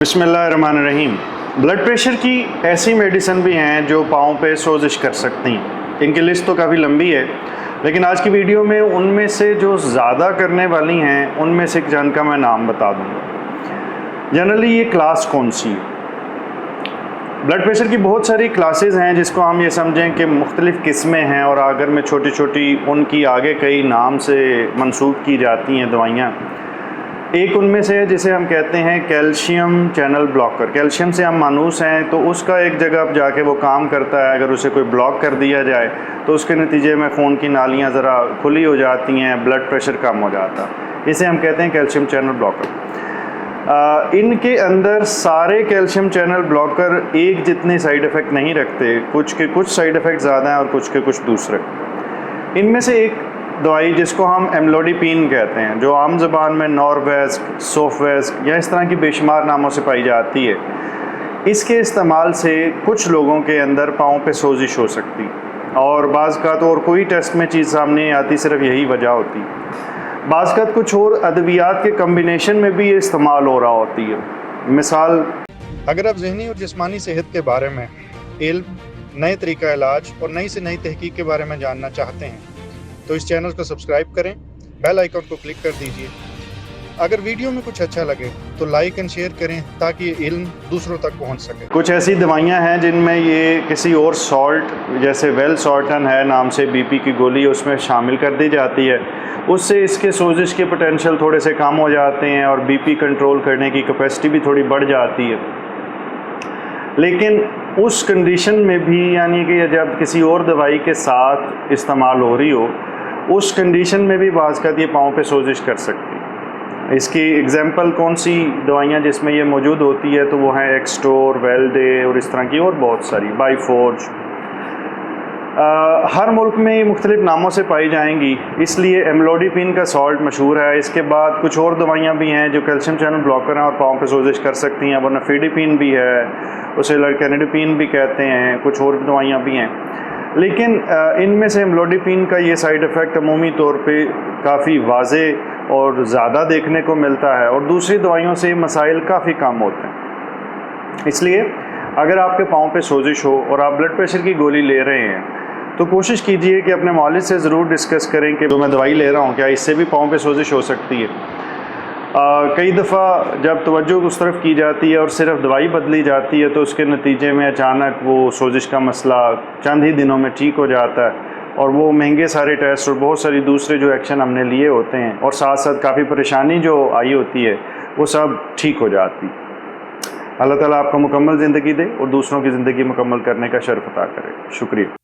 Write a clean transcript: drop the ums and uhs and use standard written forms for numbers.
बिस्मिल्लाहिर्रहमानिर्रहीम। Blood pressure की ऐसी मेडिसिन भी हैं जो पाँव पे सोजिश कर सकती हैं। इनकी लिस्ट तो काफ़ी लंबी है, लेकिन आज की वीडियो में उनमें से जो ज़्यादा करने वाली हैं उनमें से एक जन का मैं नाम बता दूँगा। जनरली ये क्लास कौन सी है? ब्लड प्रेशर की बहुत सारी क्लासेस हैं जिसको हम ये समझें कि मुख्तलिफ़ किस्में हैं, और अगर में छोटी छोटी उनकी आगे कई नाम से मंसूब की जाती हैं दवाइयाँ। एक उनमें से जिसे हम कहते हैं कैल्शियम चैनल ब्लॉकर। कैल्शियम से हम मानूस हैं, तो उसका एक जगह अब जाके वो काम करता है। अगर उसे कोई ब्लॉक कर दिया जाए तो उसके नतीजे में खून की नालियाँ ज़रा खुली हो जाती हैं, ब्लड प्रेशर कम हो जाता है। इसे हम कहते हैं कैल्शियम चैनल ब्लॉकर। इनके अंदर सारे कैल्शियम चैनल ब्लॉकर एक जितने साइड इफ़ेक्ट नहीं रखते, कुछ के कुछ साइड इफ़ेक्ट ज़्यादा हैं और कुछ के कुछ दूसरे। इनमें से एक दवाई जिसको हम एम्लोडिपिन कहते हैं, जो आम ज़बान में नॉर्वेस्क, सोफवेस्क या इस तरह की बेशुमार नामों से पाई जाती है, इसके इस्तेमाल से कुछ लोगों के अंदर पाँव पे सोजिश हो सकती है। और बाज़ का तो और कोई टेस्ट में चीज़ सामने आती, सिर्फ यही वजह होती है। बाज़ का कुछ और अद्वियात के कम्बिनेशन में भी ये इस्तेमाल हो रहा होती है। मिसाल, अगर आप ज़हनी और जिस्मानी सेहत के बारे में इल्म, नए तरीका इलाज और नई से नई तहकीक के बारे में जानना चाहते हैं तो इस चैनल को सब्सक्राइब करें, बेल आइकन को क्लिक कर दीजिए। अगर वीडियो में कुछ अच्छा लगे तो लाइक एंड शेयर करें ताकि ये इल्म दूसरों तक पहुंच सके। कुछ ऐसी दवाइयां हैं जिनमें ये किसी और सॉल्ट, जैसे वेल सॉल्टन है नाम से बीपी की गोली, उसमें शामिल कर दी जाती है। उससे इसके सोजिश के पोटेंशियल थोड़े से कम हो जाते हैं और बीपी कंट्रोल करने की कैपेसिटी भी थोड़ी बढ़ जाती है। लेकिन उस कंडीशन में भी, यानी कि जब किसी और दवाई के साथ इस्तेमाल हो रही हो, उस कंडीशन में भी बाज़ का ये पाँव पे सोजिश कर सकती है। इसकी एग्जांपल कौन सी दवाइयाँ जिसमें ये मौजूद होती है, तो वो हैं एक्सटोर, वेलडे और इस तरह की और बहुत सारी, बाईफोर्ज। हर मुल्क में ये मुख्तलिफ नामों से पाई जाएंगी, इसलिए एम्लोडिपिन का सॉल्ट मशहूर है। इसके बाद कुछ और दवाइयाँ भी हैं जो कैल्शियम चैनल ब्लॉकर हैं और पाँव पे सोजिश कर सकती हैं। वरना फिडिपिन भी है, उसे लड़कैनिडिपिन भी कहते हैं, कुछ और दवाइयाँ भी हैं। लेकिन इनमें से एम्लोडिपिन का ये साइड इफ़ेक्ट अमूमी तौर पे काफ़ी वाज़े और ज़्यादा देखने को मिलता है, और दूसरी दवाइयों से मसाइल काफ़ी कम होते हैं। इसलिए अगर आपके पाँव पे सोजिश हो और आप ब्लड प्रेशर की गोली ले रहे हैं तो कोशिश कीजिए कि अपने मालिज से ज़रूर डिस्कस करें कि जो मैं दवाई ले रहा हूँ क्या इससे भी पाँव पे सोजिश हो सकती है। कई दफ़ा जब तवज्जो उस तरफ की जाती है और सिर्फ दवाई बदली जाती है तो उसके नतीजे में अचानक वो सोजिश का मसला चंद ही दिनों में ठीक हो जाता है, और वो महंगे सारे टेस्ट और बहुत सारी दूसरे जो एक्शन हमने लिए होते हैं और साथ साथ काफ़ी परेशानी जो आई होती है वो सब ठीक हो जाती। अल्लाह ताला आपको मुकम्मल ज़िंदगी दे और दूसरों की ज़िंदगी मुकम्मल करने का शर्फ अता करे। शुक्रिया।